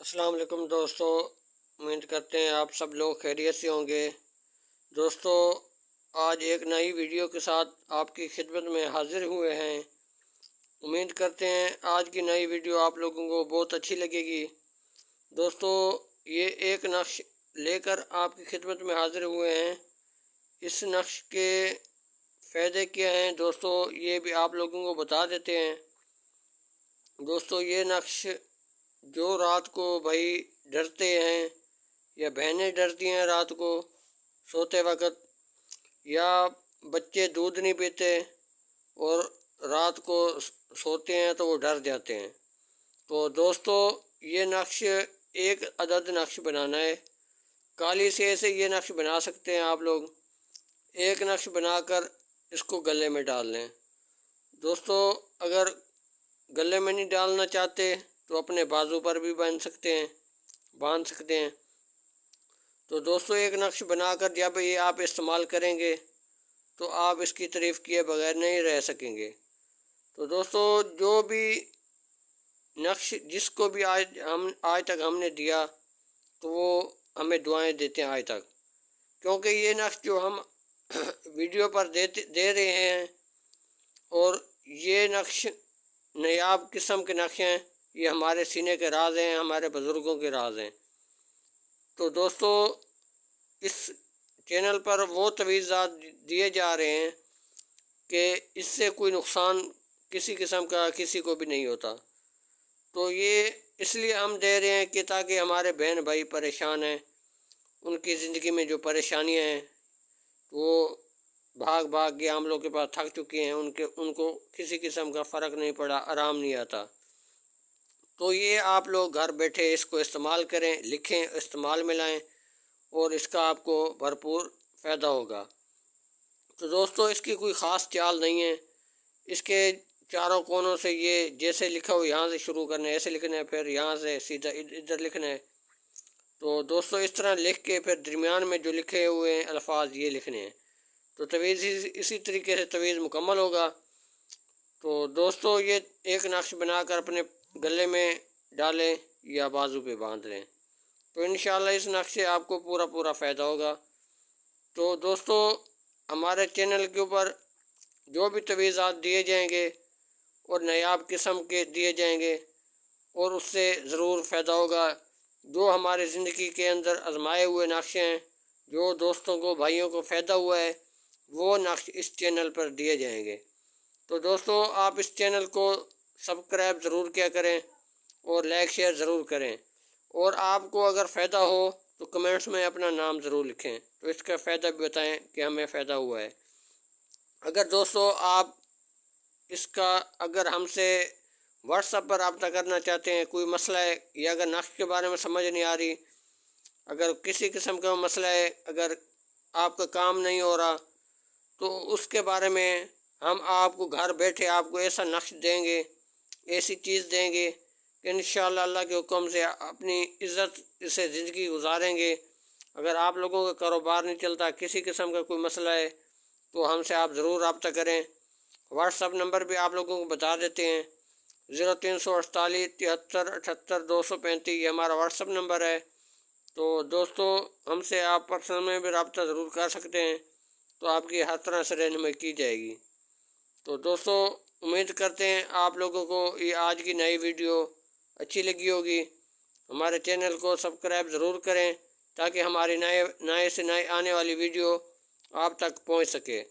السلام علیکم دوستو، امید کرتے ہیں آپ سب لوگ خیریت سے ہوں گے۔ دوستو، آج ایک نئی ویڈیو کے ساتھ آپ کی خدمت میں حاضر ہوئے ہیں۔ امید کرتے ہیں آج کی نئی ویڈیو آپ لوگوں کو بہت اچھی لگے گی۔ دوستو، یہ ایک نقش لے کر آپ کی خدمت میں حاضر ہوئے ہیں۔ اس نقش کے فائدے کیا ہیں دوستو، یہ بھی آپ لوگوں کو بتا دیتے ہیں۔ دوستو، یہ نقش جو رات کو بھائی ڈرتے ہیں یا بہنیں ڈرتی ہیں رات کو سوتے وقت، یا بچے دودھ نہیں پیتے اور رات کو سوتے ہیں تو وہ ڈر جاتے ہیں، تو دوستو یہ نقش ایک عدد نقش بنانا ہے۔ کالی سیہ سے یہ نقش بنا سکتے ہیں آپ لوگ۔ ایک نقش بنا کر اس کو گلے میں ڈال لیں۔ دوستو، اگر گلے میں نہیں ڈالنا چاہتے تو اپنے بازو پر بھی باندھ سکتے ہیں۔ تو دوستو، ایک نقش بنا کر جب یہ آپ استعمال کریں گے تو آپ اس کی تعریف کیے بغیر نہیں رہ سکیں گے۔ تو دوستو، جو بھی نقش جس کو بھی آج تک ہم نے دیا تو وہ ہمیں دعائیں دیتے ہیں آج تک، کیونکہ یہ نقش جو ہم ویڈیو پر دے رہے ہیں اور یہ نقش نایاب قسم کے نقش ہیں، یہ ہمارے سینے کے راز ہیں، ہمارے بزرگوں کے راز ہیں۔ تو دوستو، اس چینل پر وہ تجویزات دیے جا رہے ہیں کہ اس سے کوئی نقصان کسی قسم کا کسی کو بھی نہیں ہوتا۔ تو یہ اس لیے ہم دے رہے ہیں کہ تاکہ ہمارے بہن بھائی پریشان ہیں، ان کی زندگی میں جو پریشانیاں ہیں وہ بھاگ کے عاملوں کے پاس تھک چکے ہیں، ان کو کسی قسم کا فرق نہیں پڑا، آرام نہیں آتا۔ تو یہ آپ لوگ گھر بیٹھے اس کو استعمال کریں، لکھیں، استعمال میں لائیں اور اس کا آپ کو بھرپور فائدہ ہوگا۔ تو دوستو، اس کی کوئی خاص چال نہیں ہے۔ اس کے چاروں کونوں سے یہ جیسے لکھا ہو یہاں سے شروع کرنا ہے، ایسے لکھنا ہے، پھر یہاں سے سیدھا ادھر لکھنا ہے۔ تو دوستو، اس طرح لکھ کے پھر درمیان میں جو لکھے ہوئے ہیں الفاظ یہ لکھنے ہیں، تو تویز اسی طریقے سے تویز مکمل ہوگا۔ تو دوستو، یہ ایک نقش بنا کر اپنے گلے میں ڈالیں یا بازو پہ باندھ لیں، تو انشاءاللہ اس نقش سے آپ کو پورا فائدہ ہوگا۔ تو دوستو، ہمارے چینل کے اوپر جو بھی تجویزات دیے جائیں گے اور نایاب قسم کے دیے جائیں گے اور اس سے ضرور فائدہ ہوگا۔ جو ہمارے زندگی کے اندر آزمائے ہوئے نقش ہیں، جو دوستوں کو بھائیوں کو فائدہ ہوا ہے، وہ نقش اس چینل پر دیے جائیں گے۔ تو دوستو، آپ اس چینل کو سبسکرائب ضرور کیا کریں اور لائک شیئر ضرور کریں، اور آپ کو اگر فائدہ ہو تو کمنٹس میں اپنا نام ضرور لکھیں، تو اس کا فائدہ بھی بتائیں کہ ہمیں فائدہ ہوا ہے۔ اگر دوستو آپ اگر ہم سے واٹس ایپ پر رابطہ کرنا چاہتے ہیں، کوئی مسئلہ ہے یا اگر نقش کے بارے میں سمجھ نہیں آ رہی، اگر کسی قسم کا مسئلہ ہے، اگر آپ کا کام نہیں ہو رہا، تو اس کے بارے میں ہم آپ کو گھر بیٹھے آپ کو ایسا نقش دیں گے، ایسی چیز دیں گے کہ انشاءاللہ اللہ کے حکم سے اپنی عزت سے زندگی گزاریں گے۔ اگر آپ لوگوں کا کاروبار نہیں چلتا، کسی قسم کا کوئی مسئلہ ہے، تو ہم سے آپ ضرور رابطہ کریں۔ واٹس ایپ نمبر بھی آپ لوگوں کو بتا دیتے ہیں، 0348 73 78 235، یہ ہمارا واٹس ایپ نمبر ہے۔ تو دوستو، ہم سے آپ پرسنل میں بھی رابطہ ضرور کر سکتے ہیں، تو آپ کی ہر طرح سے رہنمائی کی جائے گی۔ تو دوستو، امید کرتے ہیں آپ لوگوں کو یہ آج کی نئی ویڈیو اچھی لگی ہوگی۔ ہمارے چینل کو سبسکرائب ضرور کریں تاکہ ہماری نئے سے نئے آنے والی ویڈیو آپ تک پہنچ سکے۔